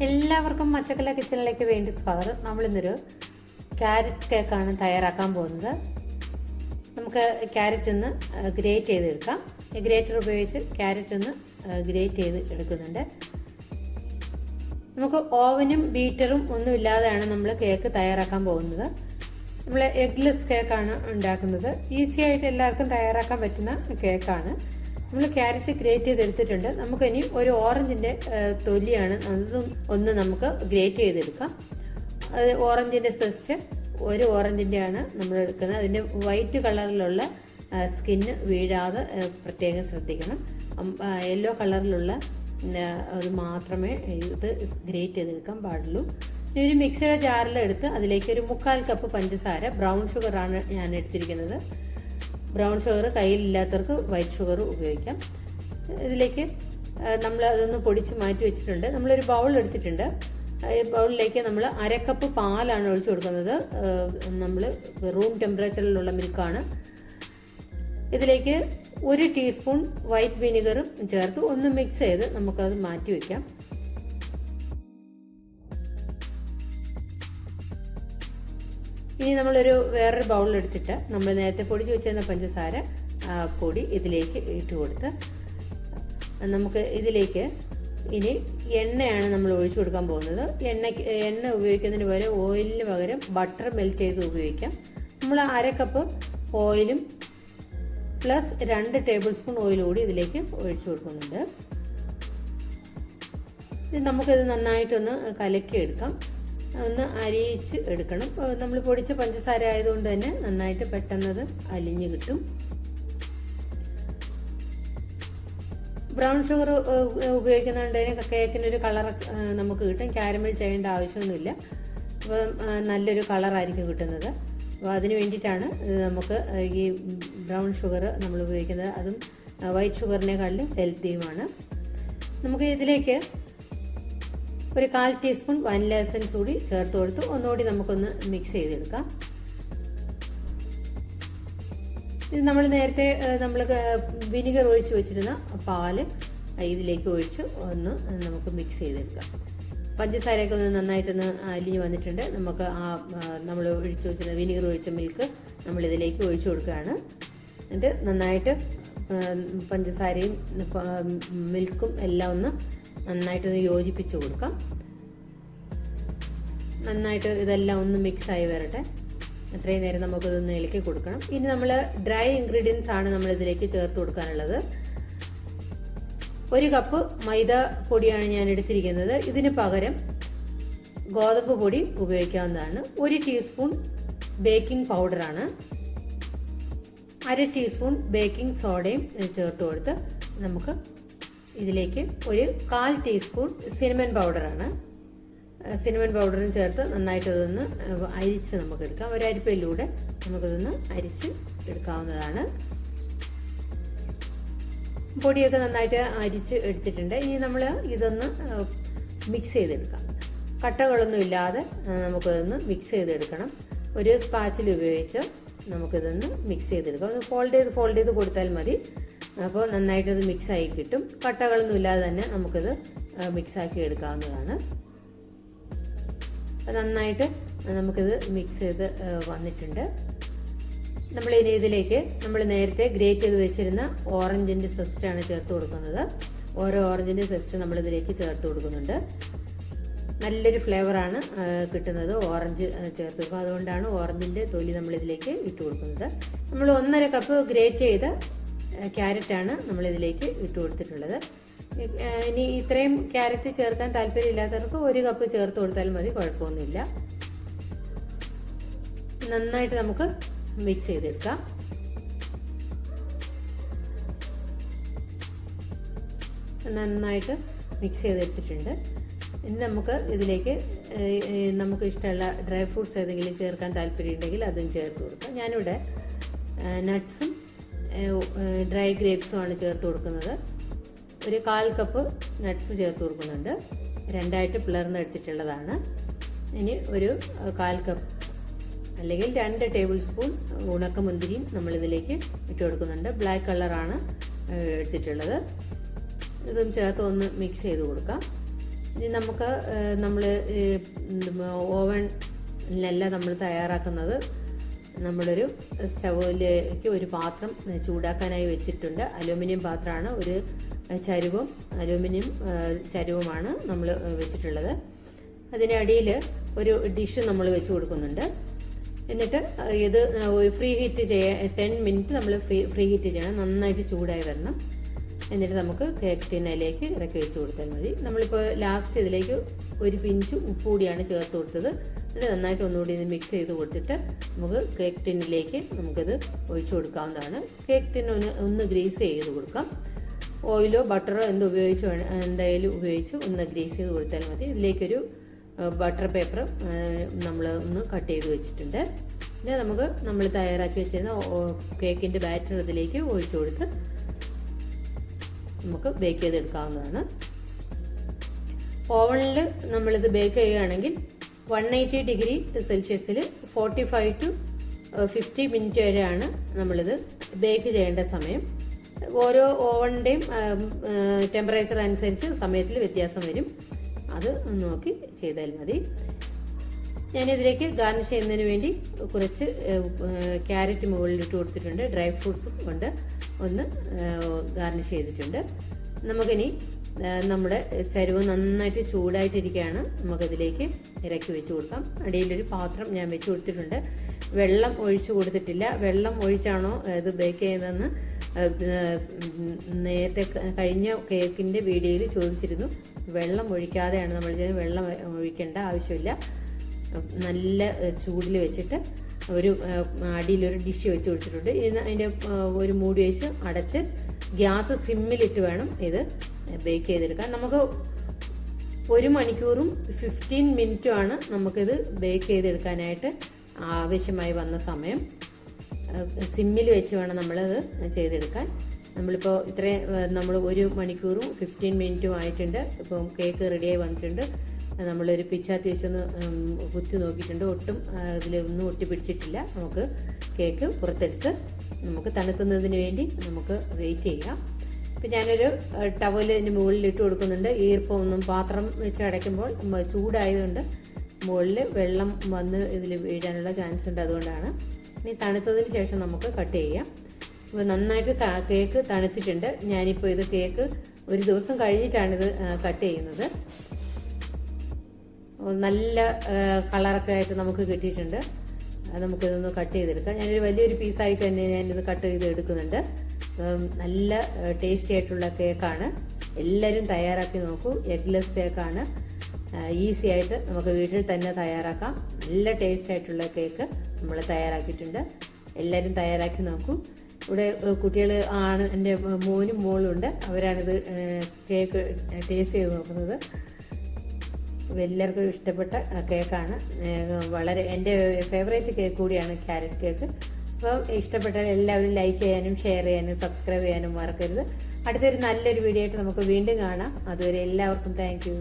എല്ലാവർക്കും മച്ചക്കല കിച്ചണിലേക്ക് വേണ്ടി സ്വാഗതം. നമ്മളിന്നൊരു ക്യാരറ്റ് കേക്കാണ് തയ്യാറാക്കാൻ പോകുന്നത്. നമുക്ക് ക്യാരറ്റ് ഒന്ന് ഗ്രേറ്റ് ചെയ്തെടുക്കാം. ഗ്രേറ്റർ ഉപയോഗിച്ച് ക്യാരറ്റ് ഒന്ന് ഗ്രേറ്റ് ചെയ്ത് എടുക്കുന്നുണ്ട്. നമുക്ക് ഓവനും ബീറ്ററും ഒന്നും ഇല്ലാതെയാണ് നമ്മൾ കേക്ക് തയ്യാറാക്കാൻ പോകുന്നത്. നമ്മൾ എഗ്ലെസ് കേക്കാണ് ഉണ്ടാക്കുന്നത്. ഈസി ആയിട്ട് എല്ലാവർക്കും തയ്യാറാക്കാൻ പറ്റുന്ന കേക്കാണ്. നമ്മൾ ക്യാരറ്റ് ഗ്രേറ്റ് ചെയ്തെടുത്തിട്ടുണ്ട്. നമുക്കിനി ഒരു ഓറഞ്ചിൻ്റെ തൊലിയാണ് അതും ഒന്ന് നമുക്ക് ഗ്രേറ്റ് ചെയ്തെടുക്കാം. അത് ഓറഞ്ചിൻ്റെ സെസ്റ്റ് ഒരു ഓറഞ്ചിൻ്റെയാണ് നമ്മൾ എടുക്കുന്നത്. അതിൻ്റെ വൈറ്റ് കളറിലുള്ള സ്കിന്ന് വീഴാതെ പ്രത്യേകം ശ്രദ്ധിക്കണം. യെല്ലോ കളറിലുള്ള അത് മാത്രമേ ഇത് ഗ്രേറ്റ് ചെയ്തെടുക്കാൻ പാടുള്ളൂ. ഇനി ഒരു മിക്സിയുടെ ജാറിലെടുത്ത് അതിലേക്ക് ഒരു 1/4 കപ്പ് പഞ്ചസാര, ബ്രൗൺ ഷുഗറാണ് ഞാൻ എടുത്തിരിക്കുന്നത്. ബ്രൗൺ ഷുഗർ കയ്യിലില്ലാത്തവർക്ക് വൈറ്റ് ഷുഗർ ഉപയോഗിക്കാം. ഇതിലേക്ക് നമ്മൾ അതൊന്ന് പൊടിച്ച് മാറ്റി വെച്ചിട്ടുണ്ട്. നമ്മളൊരു ബൗൾ എടുത്തിട്ടുണ്ട്. ഈ ബൗളിലേക്ക് നമ്മൾ 1/2 കപ്പ് പാലാണ് ഒഴിച്ചു കൊടുക്കുന്നത്. നമ്മൾ റൂം ടെമ്പറേച്ചറിലുള്ള മിൽക്കാണ്. ഇതിലേക്ക് 1 ടീസ്പൂൺ വൈറ്റ് വിനിഗറും ചേർത്ത് ഒന്ന് മിക്സ് ചെയ്ത് നമുക്കത് മാറ്റി വയ്ക്കാം. ഇനി നമ്മളൊരു വേറൊരു ബൗളിലെടുത്തിട്ട് നമ്മൾ നേരത്തെ പൊടിച്ച് വെച്ചിരുന്ന പഞ്ചസാര പൊടി ഇതിലേക്ക് ഇട്ട് കൊടുത്ത് നമുക്ക് ഇതിലേക്ക് ഇനി എണ്ണയാണ് നമ്മൾ ഒഴിച്ചു കൊടുക്കാൻ പോകുന്നത്. എണ്ണ ഉപയോഗിക്കുന്നതിന് പകരം ഓയിലിന് പകരം ബട്ടർ മെൽറ്റ് ചെയ്ത് ഉപയോഗിക്കാം. നമ്മൾ 1/2 കപ്പ് ഓയിലും പ്ലസ് 2 ടേബിൾ സ്പൂൺ ഓയിൽ കൂടി ഇതിലേക്ക് ഒഴിച്ചു കൊടുക്കുന്നുണ്ട്. നമുക്കിത് നന്നായിട്ടൊന്ന് കലക്കിയെടുക്കാം. ഒന്ന് അരിയിച്ച് എടുക്കണം. നമ്മൾ പൊടിച്ച പഞ്ചസാര ആയതുകൊണ്ട് തന്നെ നന്നായിട്ട് പെട്ടെന്നത് അലിഞ്ഞ് കിട്ടും. ബ്രൗൺ ഷുഗർ ഉപയോഗിക്കുന്നതുകൊണ്ട് തന്നെ കേക്കിനൊരു കളർ നമുക്ക് കിട്ടും. കാരമൽ ചെയ്യേണ്ട ആവശ്യമൊന്നുമില്ല. അപ്പം നല്ലൊരു കളറായിരിക്കും കിട്ടുന്നത്. അപ്പോൾ അതിന് വേണ്ടിയിട്ടാണ് നമുക്ക് ഈ ബ്രൗൺ ഷുഗർ നമ്മൾ ഉപയോഗിക്കുന്നത്. അതും വൈറ്റ് ഷുഗറിനേക്കാളും ഹെൽത്തിയുമാണ്. നമുക്ക് ഇതിലേക്ക് ഒരു 1/4 ടീസ്പൂൺ വാനില എസൻസ് കൂടി ചേർത്ത് കൊടുത്ത് ഒന്നുകൂടി നമുക്കൊന്ന് മിക്സ് ചെയ്തെടുക്കാം. ഇത് നമ്മൾ നേരത്തെ വിനിഗർ ഒഴിച്ച് വെച്ചിരുന്ന പാല് ഇതിലേക്ക് ഒഴിച്ച് ഒന്ന് നമുക്ക് മിക്സ് ചെയ്തെടുക്കാം. പഞ്ചസാരയൊക്കെ ഒന്ന് നന്നായിട്ടൊന്ന് അലിഞ്ഞ് വന്നിട്ടുണ്ട്. നമുക്ക് നമ്മൾ ഒഴിച്ച് വെച്ചിരുന്ന വിനിഗർ ഒഴിച്ച മിൽക്ക് നമ്മളിതിലേക്ക് ഒഴിച്ചു കൊടുക്കുകയാണ്. എന്നിട്ട് നന്നായിട്ട് പഞ്ചസാരയും മിൽക്കും എല്ലാം ഒന്ന് നന്നായിട്ടൊന്ന് യോജിപ്പിച്ച് കൊടുക്കാം. നന്നായിട്ട് ഇതെല്ലാം ഒന്ന് മിക്സായി വരട്ടെ. അത്രയും നേരം നമുക്കിതൊന്ന് ഇളക്കി കൊടുക്കണം. ഇനി നമ്മൾ ഡ്രൈ ഇൻഗ്രീഡിയൻസ് ആണ് നമ്മളിതിലേക്ക് ചേർത്ത് കൊടുക്കാനുള്ളത്. 1 കപ്പ് മൈദ പൊടിയാണ് ഞാൻ എടുത്തിരിക്കുന്നത്. ഇതിന് പകരം ഗോതമ്പ് പൊടി ഉപയോഗിക്കാവുന്നതാണ്. 1 ടീസ്പൂൺ ബേക്കിംഗ് പൗഡറാണ്. 1/2 ടീസ്പൂൺ ബേക്കിംഗ് സോഡയും ചേർത്ത് കൊടുത്ത് നമുക്ക് ഇതിലേക്ക് ഒരു 1/4 ടീസ്പൂൺ സിനമൺ പൗഡറാണ്. സിനമൺ പൗഡറും ചേർത്ത് നന്നായിട്ട് ഇതൊന്ന് അരിച്ച് നമുക്ക് എടുക്കാം. ഒരു അരിപ്പയിലൂടെ നമുക്കിതൊന്ന് അരിച്ച് എടുക്കാവുന്നതാണ്. പൊടിയൊക്കെ നന്നായിട്ട് അരിച്ച് എടുത്തിട്ടുണ്ട്. ഇനി നമ്മൾ ഇതൊന്ന് മിക്സ് ചെയ്തെടുക്കാം. കട്ടകളൊന്നും ഇല്ലാതെ നമുക്കിതൊന്ന് മിക്സ് ചെയ്തെടുക്കണം. ഒരു സ്പാച്ചിൽ ഉപയോഗിച്ച് നമുക്കിതൊന്ന് മിക്സ് ചെയ്തെടുക്കാം. ഒന്ന് ഫോൾഡ് ചെയ്ത് കൊടുത്താൽ മതി. അപ്പോൾ നന്നായിട്ടത് മിക്സായി കിട്ടും. കട്ടകളൊന്നും ഇല്ലാതെ തന്നെ നമുക്കിത് മിക്സാക്കി എടുക്കാവുന്നതാണ്. നന്നായിട്ട് നമുക്കിത് മിക്സ് ചെയ്ത് വന്നിട്ടുണ്ട്. നമ്മളിനി ഇതിലേക്ക് നമ്മൾ നേരത്തെ ഗ്രേറ്റ് ചെയ്ത് വെച്ചിരുന്ന ഓറഞ്ചിൻ്റെ സെസ്റ്റാണ് ചേർത്ത് കൊടുക്കുന്നത്. ഓരോ ഓറഞ്ചിൻ്റെ സെസ്റ്റ് നമ്മളിതിലേക്ക് ചേർത്ത് കൊടുക്കുന്നുണ്ട്. നല്ലൊരു ഫ്ലേവറാണ് കിട്ടുന്നത് ഓറഞ്ച് ചേർത്ത് കൊടുക്കുക. അതുകൊണ്ടാണ് ഓറഞ്ചിൻ്റെ തൊലി നമ്മളിതിലേക്ക് ഇട്ട് കൊടുക്കുന്നത്. നമ്മൾ 1/2 കപ്പ് ഗ്രേറ്റ് ചെയ്ത ക്യാരറ്റാണ് നമ്മളിതിലേക്ക് ഇട്ട് കൊടുത്തിട്ടുള്ളത്. ഇനി ഇത്രയും ക്യാരറ്റ് ചേർക്കാൻ താല്പര്യമില്ലാത്തവർക്ക് 1 കപ്പ് ചേർത്ത് കൊടുത്താൽ മതി, കുഴപ്പമൊന്നുമില്ല. നന്നായിട്ട് നമുക്ക് മിക്സ് ചെയ്തെടുക്കാം. നന്നായിട്ട് മിക്സ് ചെയ്തെടുത്തിട്ടുണ്ട്. ഇനി നമുക്ക് ഇതിലേക്ക് നമുക്ക് ഇഷ്ടമുള്ള ഡ്രൈ ഫ്രൂട്ട്സ് ഏതെങ്കിലും ചേർക്കാൻ താല്പര്യമുണ്ടെങ്കിൽ അതും ചേർത്ത് കൊടുക്കാം. ഞാനിവിടെ നട്ട്സും ഡ്രൈ ഗ്രേപ്സുമാണ് ചേർത്ത് കൊടുക്കുന്നത്. ഒരു 1/4 കപ്പ് നട്ട്സ് ചേർത്ത് കൊടുക്കുന്നുണ്ട്. 2ആയിട്ട് പിളർന്നെടുത്തിട്ടുള്ളതാണ്. ഇനി ഒരു 1/4 കപ്പ് അല്ലെങ്കിൽ 2 ടേബിൾ സ്പൂൺ ഉണക്കമുന്തിരിയും നമ്മളിതിലേക്ക് ഇട്ട് കൊടുക്കുന്നുണ്ട്. ബ്ലാക്ക് കളറാണ് എടുത്തിട്ടുള്ളത്. ഇതും ചേർത്ത് ഒന്ന് മിക്സ് ചെയ്ത് കൊടുക്കാം. ഇനി നമുക്ക് നമ്മൾ ഓവനിലല്ല നമ്മൾ തയ്യാറാക്കുന്നത്. നമ്മളൊരു സ്റ്റൗവിലേക്ക് ഒരു പാത്രം ചൂടാക്കാനായി വെച്ചിട്ടുണ്ട്. അലൂമിനിയം പാത്രമാണ്. ഒരു ചരുവും അലൂമിനിയം ചരുവുമാണ് നമ്മൾ വെച്ചിട്ടുള്ളത്. അതിനടിയിൽ ഒരു ഡിഷ് നമ്മൾ വെച്ച് കൊടുക്കുന്നുണ്ട്. എന്നിട്ട് ഇത് ഫ്രീ ഹീറ്റ് 10 മിനിറ്റ് നമ്മൾ ഫ്രീ ഹീറ്റ് ചെയ്യണം. നന്നായിട്ട് ചൂടായി വരണം. എന്നിട്ട് നമുക്ക് കേക്ക് ടിന്നിലേക്ക് ഇറക്കി വെച്ച് കൊടുത്താൽ മതി. നമ്മളിപ്പോൾ ലാസ്റ്റ് ഇതിലേക്ക് ഒരു പിഞ്ച് ഉപ്പ് കൂടിയാണ് ചേർത്ത് കൊടുത്തത്. എന്നിട്ട് നന്നായിട്ട് ഒന്നുകൂടി ഇത് മിക്സ് ചെയ്ത് കൊടുത്തിട്ട് നമുക്ക് കേക്ക് ടിന്നിലേക്ക് നമുക്കിത് ഒഴിച്ചു കൊടുക്കാവുന്നതാണ്. കേക്ക് ടിന്ന് ഒന്ന് ഗ്രീസ് ചെയ്ത് കൊടുക്കാം. ഓയിലോ ബട്ടറോ എന്തായാലും ഉപയോഗിച്ച് ഒന്ന് ഗ്രീസ് ചെയ്ത് കൊടുത്താൽ മതി. ഇതിലേക്കൊരു ബട്ടർ പേപ്പർ നമ്മൾ ഒന്ന് കട്ട് ചെയ്ത് വെച്ചിട്ടുണ്ട്. ഇത് നമുക്ക് നമ്മൾ തയ്യാറാക്കി വെച്ചിരുന്ന കേക്കിൻ്റെ ബാറ്റർ ഇതിലേക്ക് ഒഴിച്ചു കൊടുത്ത് നമുക്ക് ബേക്ക് ചെയ്തെടുക്കാവുന്നതാണ്. ഓവനിൽ നമ്മളിത് ബേക്ക് ചെയ്യുകയാണെങ്കിൽ 180 ഡിഗ്രി സെൽഷ്യസിൽ 45 to 50 മിനിറ്റ് വരെയാണ് നമ്മളിത് ബേക്ക് ചെയ്യേണ്ട സമയം. ഓരോ ഓവണിൻ്റെയും ടെമ്പറേച്ചർ അനുസരിച്ച് സമയത്തിൽ വ്യത്യാസം വരും. അത് നോക്കി ചെയ്താൽ മതി. ഞാനിതിലേക്ക് ഗാർണിഷ് ചെയ്യുന്നതിന് വേണ്ടി കുറച്ച് ക്യാരറ്റ് മുകളിലിട്ട് കൊടുത്തിട്ടുണ്ട്. ഡ്രൈ ഫ്രൂട്ട്സും കൊണ്ട് ഒന്ന് ഗാർണിഷ് ചെയ്തിട്ടുണ്ട്. നമുക്കിനി നമ്മുടെ ചരുവ് നന്നായിട്ട് ചൂടായിട്ടിരിക്കുകയാണ്. നമുക്കതിലേക്ക് ഇറക്കി വെച്ച് കൊടുക്കാം. അടിയിലൊരു പാത്രം ഞാൻ വെച്ച് കൊടുത്തിട്ടുണ്ട്. വെള്ളം ഒഴിച്ചു കൊടുത്തിട്ടില്ല. വെള്ളം ഒഴിച്ചാണോ ഇത് ബേക്ക് ചെയ്യുന്നതെന്ന് നേരത്തെ കഴിഞ്ഞ കേക്കിൻ്റെ വീഡിയോയിൽ ചോദിച്ചിരുന്നു. വെള്ളം ഒഴിക്കാതെയാണ് നമ്മൾ ചെയ്യുന്നത്. വെള്ളം ഒഴിക്കേണ്ട ആവശ്യമില്ല. നല്ല ചൂടിൽ വെച്ചിട്ട് ഒരു അടിയിലൊരു ഡിഷ് വെച്ച് കൊടുത്തിട്ടുണ്ട്. അതിൻ്റെ ഒരു മൂടി വെച്ച് അടച്ച് ഗ്യാസ് സിമ്മിലിട്ട് വേണം ഇത് ബേക്ക് ചെയ്തെടുക്കാൻ. നമുക്ക് 1 മണിക്കൂറും 15 മിനിറ്റുമാണ് നമുക്കിത് ബേക്ക് ചെയ്തെടുക്കാനായിട്ട് ആവശ്യമായി വന്ന സമയം. സിമ്മിൽ വെച്ച് വേണം നമ്മളത് ചെയ്തെടുക്കാൻ. നമ്മളിപ്പോൾ നമ്മൾ 1 മണിക്കൂറും 15 മിനിറ്റും ആയിട്ടുണ്ട്. ഇപ്പം കേക്ക് റെഡിയായി വന്നിട്ടുണ്ട്. നമ്മളൊരു പിച്ചാത്തി വെച്ചൊന്ന് കുത്തി നോക്കിയിട്ടുണ്ട്. ഒട്ടും ഇതിലൊന്നും ഒട്ടി പിടിച്ചിട്ടില്ല. നമുക്ക് കേക്ക് പുറത്തെടുത്ത് നമുക്ക് തണുക്കുന്നതിന് വേണ്ടി നമുക്ക് വെയിറ്റ് ചെയ്യാം. ഇപ്പം ഞാനൊരു ടവലിന് മുകളിൽ ഇട്ട് കൊടുക്കുന്നുണ്ട്. ഈർപ്പമൊന്നും പാത്രം വെച്ച് അടയ്ക്കുമ്പോൾ ചൂടായതുകൊണ്ട് മുകളിൽ വെള്ളം വന്ന് ഇതിൽ വീഴാനുള്ള ചാൻസ് ഉണ്ട്. അതുകൊണ്ടാണ്. ഇനി തണുത്തതിന് ശേഷം നമുക്ക് കട്ട് ചെയ്യാം. ഇപ്പോൾ നന്നായിട്ട് കേക്ക് തണുത്തിട്ടുണ്ട്. ഞാനിപ്പോൾ ഇത് കേക്ക് ഒരു ദിവസം കഴിഞ്ഞിട്ടാണിത് കട്ട് ചെയ്യുന്നത്. നല്ല കളറൊക്കെ ആയിട്ട് നമുക്ക് കിട്ടിയിട്ടുണ്ട്. നമുക്കിതൊന്ന് കട്ട് ചെയ്തെടുക്കാം. ഞാനൊരു വലിയൊരു പീസായിട്ട് തന്നെ ഞാനിത് കട്ട് ചെയ്ത് എടുക്കുന്നുണ്ട്. നല്ല ടേസ്റ്റി ആയിട്ടുള്ള കേക്കാണ്. എല്ലാവരും തയ്യാറാക്കി നോക്കൂ. എഗ്ലെസ് കേക്കാണ്. ഈസി ആയിട്ട് നമുക്ക് വീട്ടിൽ തന്നെ തയ്യാറാക്കാം. നല്ല ടേസ്റ്റ് ആയിട്ടുള്ള കേക്ക് നമ്മൾ തയ്യാറാക്കിയിട്ടുണ്ട്. എല്ലാവരും തയ്യാറാക്കി നോക്കൂ. ഇവിടെ കുട്ടികൾ എൻ്റെ മോനും മോളും ഉണ്ട്. അവരാണിത് കേക്ക് ടേസ്റ്റ് ചെയ്ത് നോക്കുന്നത്. എല്ലാവർക്കും ഇഷ്ടപ്പെട്ട കേക്കാണ്. വളരെ എൻ്റെ ഫേവറേറ്റ് കേക്ക് കൂടിയാണ് ക്യാരറ്റ് കേക്ക്. അപ്പോൾ ഇഷ്ടപ്പെട്ടാൽ എല്ലാവരും ലൈക്ക് ചെയ്യാനും ഷെയർ ചെയ്യാനും സബ്സ്ക്രൈബ് ചെയ്യാനും മറക്കരുത്. അടുത്തൊരു നല്ലൊരു വീഡിയോ ആയിട്ട് നമുക്ക് വീണ്ടും കാണാം. അതുവരെ എല്ലാവർക്കും താങ്ക് യു.